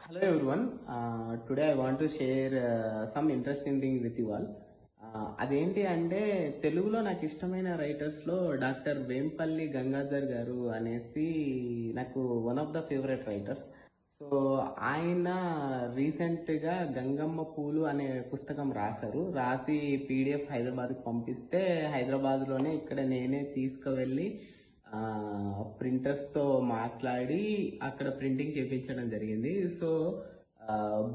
Hello everyone. Today I want to share some interesting thing with you all. అదేంటి అంటే తెలుగులో నాకు ఇష్టమైన రైటర్స్లో డాక్టర్ వేంపల్లి గంగాధర్ గారు అనేసి నాకు one of the favourite writers. So ఆయన రీసెంట్గా గంగమ్మ పూలు అనే పుస్తకం రాసి పీడిఎఫ్ హైదరాబాద్కి పంపిస్తే హైదరాబాద్లోనే ఇక్కడ నేనే తీసుకువెళ్ళి ప్రింటర్స్తో మాట్లాడి అక్కడ ప్రింటింగ్ చేయించడం జరిగింది. సో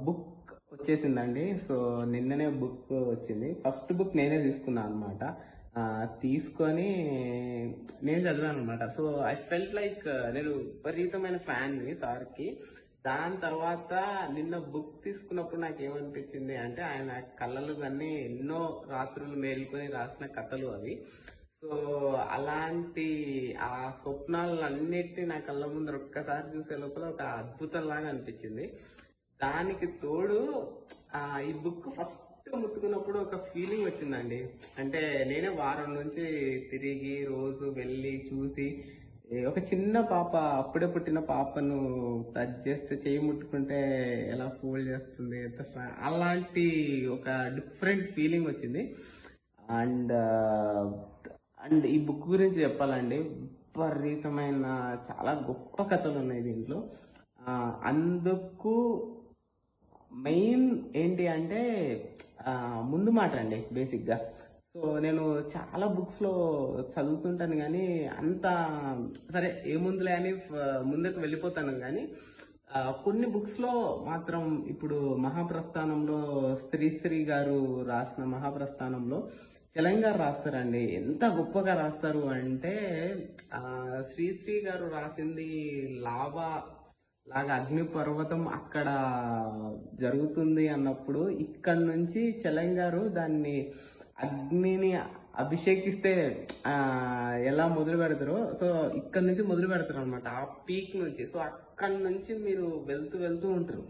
బుక్ వచ్చేసిందండి. సో నిన్ననే బుక్ వచ్చింది. ఫస్ట్ బుక్ నేనే తీసుకున్నాను అనమాట. తీసుకొని నేను చదివాను అనమాట. సో ఐ ఫెల్ట్ లైక్ నేను విపరీతమైన ఫ్యాన్ని సార్కి. దాని తర్వాత నిన్న బుక్ తీసుకున్నప్పుడు నాకు ఏమనిపించింది అంటే ఆయన కళ్ళలు కానీ ఎన్నో రాత్రులు మేలుకొని రాసిన కథలు అవి. సో అలాంటి ఆ స్వప్నాలన్నిటినీ నా కళ్ళ ముందర ఒక్కసారి చూసే లోపల ఒక అద్భుతంలాగా అనిపించింది. దానికి తోడు ఈ బుక్ ఫస్ట్ ముట్టుకున్నప్పుడు ఒక ఫీలింగ్ వచ్చిందండి. అంటే నేనే వారం నుంచి తిరిగి రోజు వెళ్ళి చూసి ఒక చిన్న పాప, అప్పుడే పుట్టిన పాపను టచ్ చేస్తే చేయి ముట్టుకుంటే ఎలా ఫోల్డ్ చేస్తుంది, అలాంటి ఒక డిఫరెంట్ ఫీలింగ్ వచ్చింది. అండ్ అండ్ ఈ బుక్ గురించి చెప్పాలండి, విపరీతమైన చాలా గొప్ప కథలు ఉన్నాయి దీంట్లో. అందుకు మెయిన్ ఏంటి అంటే ముందు మాట అండి బేసిక్గా. సో నేను చాలా బుక్స్లో చదువుతుంటాను కానీ అంత సరే ఏముందులే అని ముందుకు వెళ్ళిపోతాను. కానీ కొన్ని బుక్స్లో మాత్రం ఇప్పుడు మహాప్రస్థానంలో శ్రీశ్రీ గారు రాసిన మహాప్రస్థానంలో తెలంగాణ రాస్తారండి. ఎంత గొప్పగా రాస్తారు అంటే శ్రీశ్రీ గారు రాసింది లావా లాగా అగ్ని పర్వతం అక్కడ జరుగుతుంది అన్నప్పుడు ఇక్కడ నుంచి తెలంగాణ దాన్ని అగ్నిని అభిషేకిస్తే ఎలా మొదలు పెడతారో సో ఇక్కడ నుంచి మొదలు పెడతారు అనమాట, ఆ పీక్ నుంచి. సో అక్కడ నుంచి మీరు వెళ్తూ ఉంటారు.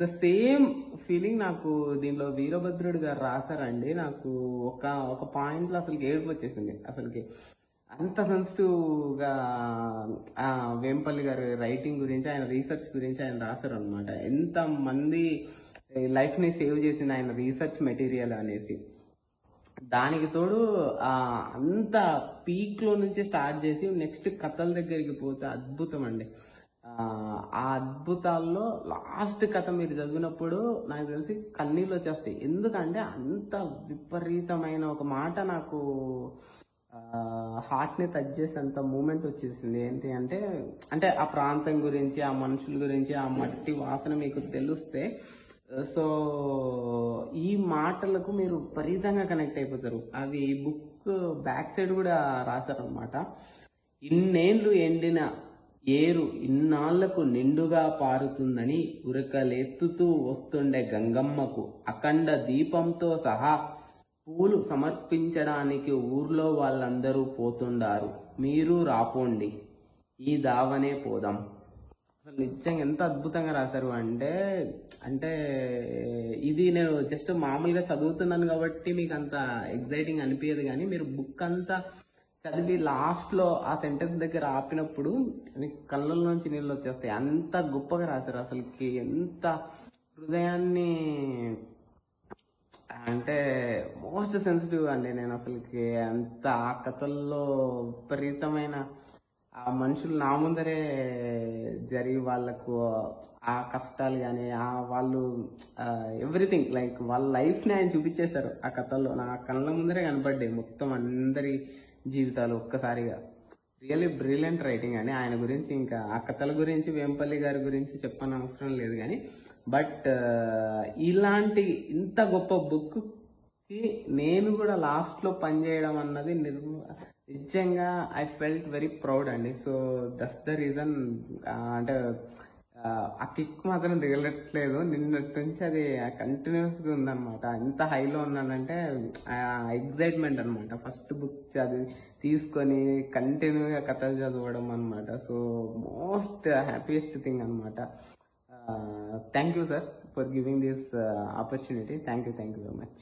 ద సేమ్ ఫీలింగ్ నాకు దీంట్లో వీరభద్రుడు గారు రాశారండి. నాకు ఒక పాయింట్లో అసలు ఏడుపు వచ్చేసింది. అసలుకి అంత సెన్సిటివ్గా వేంపల్లి గారి రైటింగ్ గురించి, ఆయన రీసెర్చ్ గురించి ఆయన రాశారు అనమాట. ఎంత మంది లైఫ్ని సేవ్ చేసింది ఆయన రీసెర్చ్ మెటీరియల్ అనేసి. దానికి తోడు అంత పీక్లో నుంచి స్టార్ట్ చేసి నెక్స్ట్ కథల దగ్గరికి పోతే అద్భుతం అండి. ఆ అద్భుతాల్లో లాస్ట్ కథ మీరు చదివినప్పుడు నాకు తెలిసి కన్నీళ్ళు వచ్చేస్తాయి. ఎందుకంటే అంత విపరీతమైన ఒక మాట నాకు హార్ట్ని టచ్ చేసేంత మూమెంట్ వచ్చేసింది. ఏంటి అంటే ఆ ప్రాంతం గురించి, ఆ మనుషుల గురించి, ఆ మట్టి వాసన మీకు తెలిస్తే సో ఈ మాటలకు మీరు విపరీతంగా కనెక్ట్ అయిపోతారు. అవి బుక్ బ్యాక్ సైడ్ కూడా రాశారనమాట. ఇన్నేళ్లు ఎండిన ఏరు ఇన్నాళ్లకు నిండుగా పారుతుందని ఉరకలెత్తుతూ వస్తుండే గంగమ్మకు అఖండ దీపంతో సహా పూలు సమర్పించడానికి ఊర్లో వాళ్ళందరూ పోతుండారు. మీరు రాపోండి, ఈ దావనే పోదాం. అసలు నిజంగా ఎంత అద్భుతంగా రాశారు అంటే ఇది నేను జస్ట్ మామూలుగా చదువుతున్నాను కాబట్టి మీకు అంత ఎగ్జైటింగ్ అనిపించదు. కానీ మీరు బుక్ అంతా చదివి లాస్ట్లో ఆ సెంటెన్స్ దగ్గర ఆపినప్పుడు మీకు కళ్ళల్లోంచి నీళ్ళు వచ్చేస్తాయి. అంత గొప్పగా రాశారు. అసలుకి ఎంత హృదయాన్ని అంటే మోస్ట్ సెన్సిటివ్ అండి. నేను అసలుకి అంత ఆ కథల్లో విపరీతమైన ఆ మనుషులు నా ముందరే జరిగి వాళ్ళకు ఆ కష్టాలు కానీ వాళ్ళు ఎవ్రీథింగ్ లైక్ వాళ్ళ లైఫ్ని ఆయన చూపించేశారు ఆ కథల్లో. నా కళ్ళ ముందరే కనపడ్డాయి మొత్తం అందరి జీవితాలు ఒక్కసారిగా. రియల్లీ బ్రిలియంట్ రైటింగ్ అని. ఆయన గురించి ఇంకా ఆ కథల గురించి వేంపల్లి గారి గురించి చెప్పని అవసరం లేదు. కానీ బట్ ఇలాంటి ఇంత గొప్ప బుక్కి నేను కూడా లాస్ట్లో పనిచేయడం అన్నది నిజంగా ఐ ఫెల్ట్ వెరీ ప్రౌడ్ అండి. So that's the reason. అంటే ఆ కిక్ మాత్రం దిగలట్లేదు. నిన్నటి నుంచి అది కంటిన్యూస్గా ఉందన్నమాట. ఎంత హైలో ఉన్నానంటే ఎగ్జైట్మెంట్ అనమాట. ఫస్ట్ బుక్ తీసుకొని కంటిన్యూగా కథలు చదవడం అనమాట. సో మోస్ట్ హ్యాపీయెస్ట్ థింగ్ అనమాట. Thank you sir for giving this opportunity. Thank you very much.